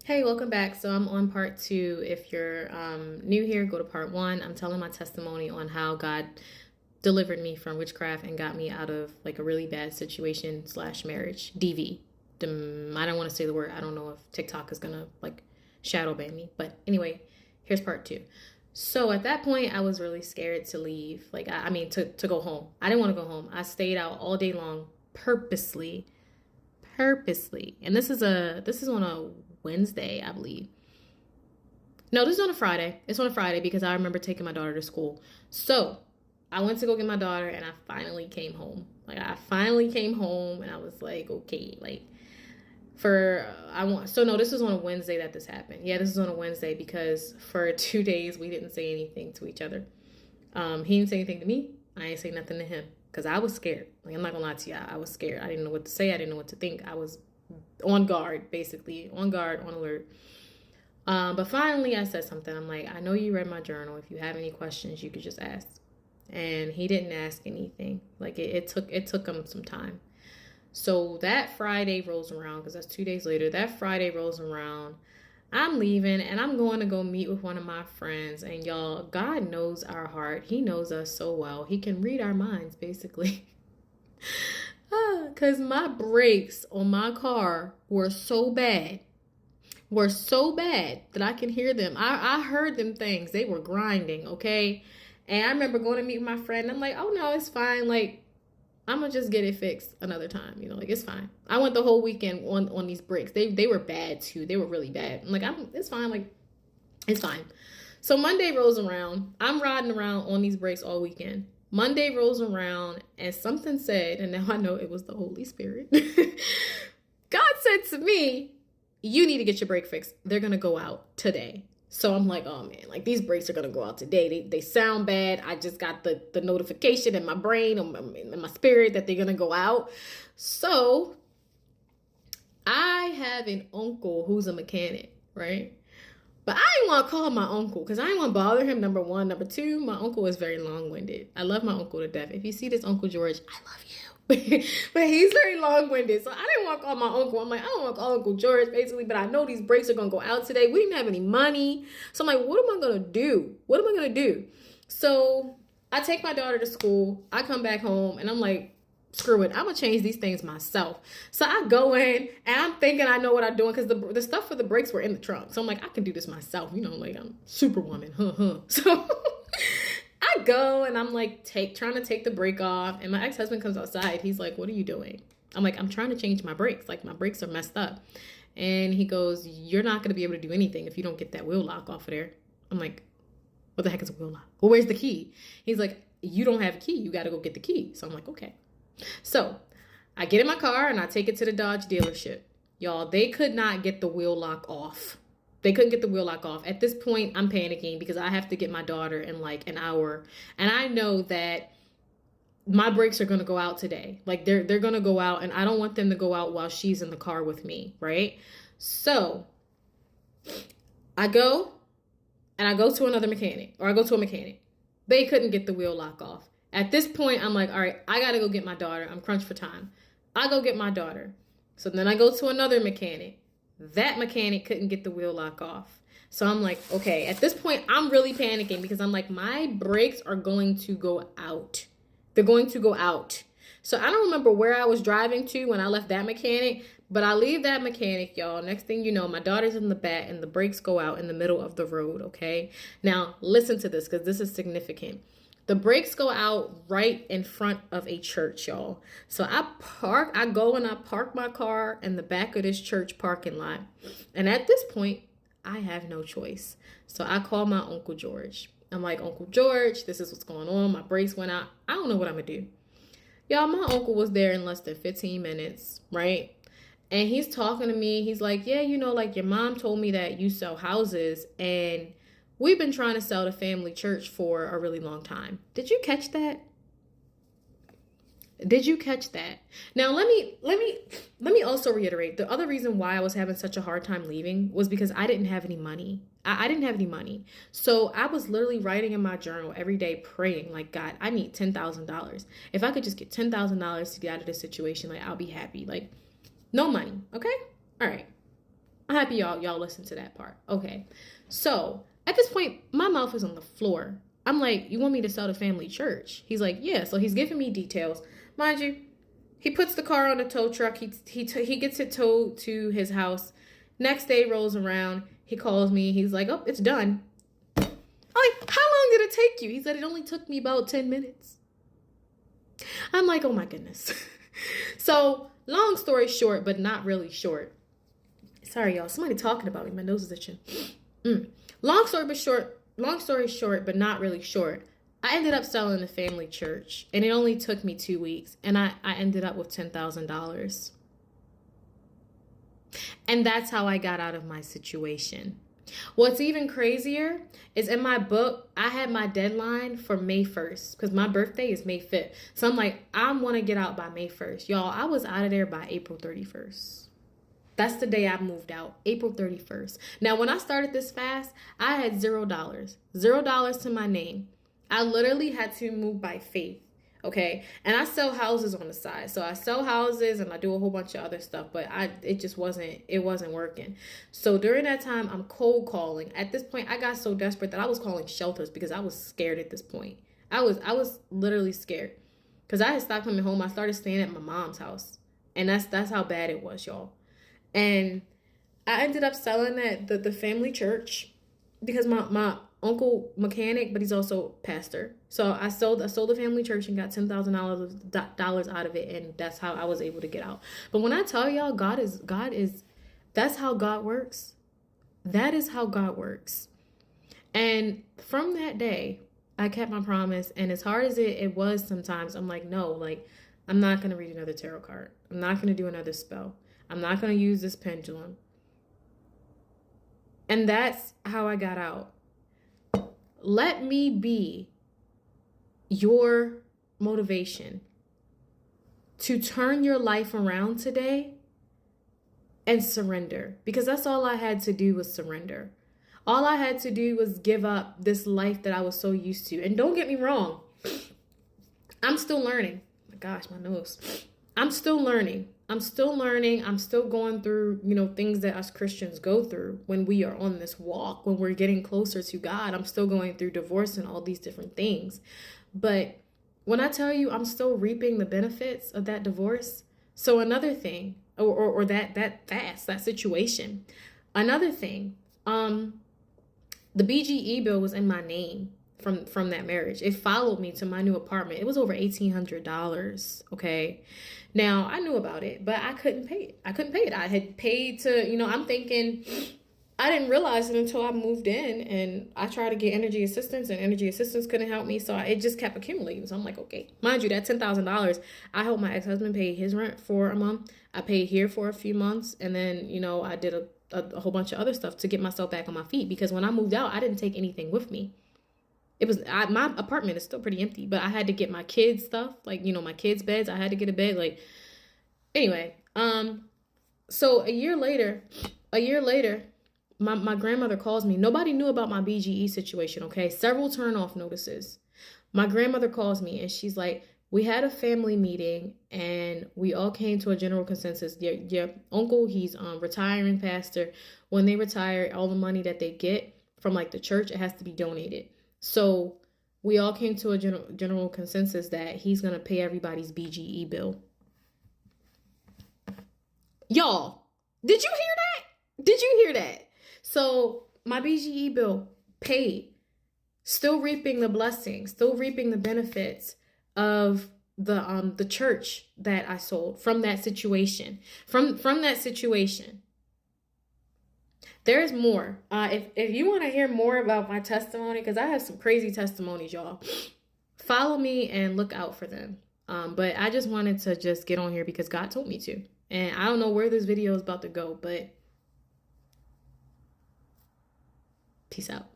Hey, welcome back. So I'm on part two. If you're new here, go to part one. I'm telling my testimony on how God delivered me from witchcraft and got me out of like a really bad situation slash marriage. DV. I don't want to say the word. I don't know if TikTok is gonna like shadow ban me. But anyway, here's part two. So at that point, I was really scared to leave. Like I mean to go home. I didn't want to go home. I stayed out all day long purposely. And this is on a Wednesday, I believe. No, this is on a Friday. It's on a Friday because I remember taking my daughter to school. So I went to go get my daughter and I finally came home. Like I finally came home and I was like, okay, like this was on a Wednesday that this happened. Yeah, this is on a Wednesday because for 2 days we didn't say anything to each other. He didn't say anything to me. I didn't say nothing to him because I was scared. Like I'm not gonna lie to you, I was scared. I didn't know what to say. I didn't know what to think. I was on guard, basically on guard, on alert. But finally, I said something. I'm like, I know you read my journal. If you have any questions, you could just ask. And he didn't ask anything. Like it took him some time. So that Friday rolls around because that's 2 days later. That Friday rolls around. I'm leaving and I'm going to go meet with one of my friends. And y'all, God knows our heart. He knows us so well. He can read our minds, basically. Because my brakes on my car were so bad that I can hear them. I heard them things. They were grinding, okay? And I remember going to meet my friend. I'm like, oh no, it's fine. Like, I'm gonna just get it fixed another time. Like it's fine. I went the whole weekend on these brakes. They were bad too. They were really bad. I'm like, it's fine. Like, it's fine. So Monday rolls around. I'm riding around on these brakes all weekend. Monday rolls around and something said, and now I know it was the Holy Spirit. God said to me, you need to get your brake fixed. They're going to go out today. So I'm like, oh man, like these brakes are going to go out today. They sound bad. I just got the notification in my brain and my spirit that they're going to go out. So I have an uncle who's a mechanic, right? But I didn't want to call my uncle because I didn't want to bother him, number one. Number two, my uncle is very long-winded. I love my uncle to death. If you see this Uncle George, I love you. But he's very long-winded. So I didn't want to call my uncle. I'm like, I don't want to call Uncle George, basically. But I know these brakes are going to go out today. We didn't have any money. So I'm like, what am I going to do? What am I going to do? So I take my daughter to school. I come back home and I'm like, screw it, I'm gonna change these things myself. So I go in and I'm thinking I know what I'm doing because the stuff for the brakes were in the trunk. So I'm like, I can do this myself, like I'm superwoman. So I go and I'm like trying to take the brake off, and my ex-husband comes outside. He's like, what are you doing? I'm like, I'm trying to change my brakes. Like my brakes are messed up. And he goes, you're not gonna be able to do anything if you don't get that wheel lock off of there. I'm like, what the heck is a wheel lock? Well, where's the key? He's like, you don't have a key, you gotta go get the key. So I'm like, okay. So I get in my car and I take it to the Dodge dealership. Y'all, they could not get the wheel lock off. They couldn't get the wheel lock off. At this point, I'm panicking because I have to get my daughter in like an hour. And I know that my brakes are going to go out today. Like they're going to go out, and I don't want them to go out while she's in the car with me, right? So I go to another mechanic, or I go to a mechanic. They couldn't get the wheel lock off. At this point, I'm like, all right, I got to go get my daughter. I'm crunched for time. I go get my daughter. So then I go to another mechanic. That mechanic couldn't get the wheel lock off. So I'm like, okay, at this point, I'm really panicking because I'm like, my brakes are going to go out. They're going to go out. So I don't remember where I was driving to when I left that mechanic, but I leave that mechanic, y'all. Next thing you know, my daughter's in the back and the brakes go out in the middle of the road, okay? Now, listen to this because this is significant. The brakes go out right in front of a church, y'all. So I go and I park my car in the back of this church parking lot. And at this point, I have no choice. So I call my Uncle George. I'm like, Uncle George, this is what's going on. My brakes went out. I don't know what I'm going to do. Y'all, my uncle was there in less than 15 minutes, right? And he's talking to me. He's like, yeah, like your mom told me that you sell houses, and we've been trying to sell the family church for a really long time. Did you catch that? Did you catch that? Now, let me also reiterate. The other reason why I was having such a hard time leaving was because I didn't have any money. I didn't have any money. So I was literally writing in my journal every day, praying like, God, I need $10,000. If I could just get $10,000 to get out of this situation, like I'll be happy. Like no money. Okay. All right. I'm happy y'all listen to that part. Okay. So at this point, my mouth is on the floor. I'm like, you want me to sell the family church? He's like, yeah. So he's giving me details. Mind you, he puts the car on the tow truck. He gets it towed to his house. Next day rolls around. He calls me. He's like, oh, it's done. I'm like, how long did it take you? He said it only took me about 10 minutes. I'm like, oh my goodness. So long story short, but not really short. Sorry, y'all. Somebody talking about me. My nose is itching. Long story short, but not really short. I ended up selling the family church, and it only took me 2 weeks, and I ended up with $10,000. And that's how I got out of my situation. What's even crazier is in my book, I had my deadline for May 1st because my birthday is May 5th. So I'm like, I want to get out by May 1st. Y'all, I was out of there by April 31st. That's the day I moved out, April 31st. Now, when I started this fast, I had $0. $0 to my name. I literally had to move by faith, okay? And I sell houses on the side. So I sell houses and I do a whole bunch of other stuff, but it wasn't working. So during that time, I'm cold calling. At this point, I got so desperate that I was calling shelters because I was scared at this point. I was literally scared because I had stopped coming home. I started staying at my mom's house. And that's how bad it was, y'all. And I ended up selling the family church because my uncle mechanic, but he's also pastor. So I sold the family church and got $10,000 out of it, and that's how I was able to get out. But when I tell y'all, God is that's how God works. That is how God works. And from that day, I kept my promise. And as hard as it was sometimes, I'm like, no, like I'm not gonna read another tarot card. I'm not gonna do another spell. I'm not gonna use this pendulum. And that's how I got out. Let me be your motivation to turn your life around today and surrender. Because that's all I had to do was surrender. All I had to do was give up this life that I was so used to. And don't get me wrong, I'm still learning. Oh my gosh, my nose. I'm still learning. I'm still going through, things that us Christians go through when we are on this walk, when we're getting closer to God. I'm still going through divorce and all these different things. But when I tell you I'm still reaping the benefits of that divorce. So another thing, or that situation. Another thing, the BGE bill was in my name from that marriage. It followed me to my new apartment. It was over $1,800. Okay. Now I knew about it, but I couldn't pay it. I had paid to, I'm thinking, I didn't realize it until I moved in, and I tried to get energy assistance, and energy assistance couldn't help me. So it just kept accumulating. So I'm like, okay, mind you, that $10,000, I helped my ex-husband pay his rent for a month. I paid here for a few months. And then, I did a whole bunch of other stuff to get myself back on my feet, because when I moved out, I didn't take anything with me. My apartment is still pretty empty, but I had to get my kids' stuff, like, my kids' beds. I had to get a bed, like, anyway. So a year later, my grandmother calls me. Nobody knew about my BGE situation, okay? Several turn-off notices. My grandmother calls me, and she's like, we had a family meeting, and we all came to a general consensus. Your uncle, he's retiring pastor. When they retire, all the money that they get from, like, the church, it has to be donated. So we all came to a general consensus that he's going to pay everybody's BGE bill. Y'all, did you hear that? Did you hear that? So my BGE bill paid, still reaping the blessings, still reaping the benefits of the church that I sold from that situation, from that situation. There's more. If you want to hear more about my testimony, because I have some crazy testimonies, y'all, follow me and look out for them. But I just wanted to just get on here because God told me to. And I don't know where this video is about to go, but peace out.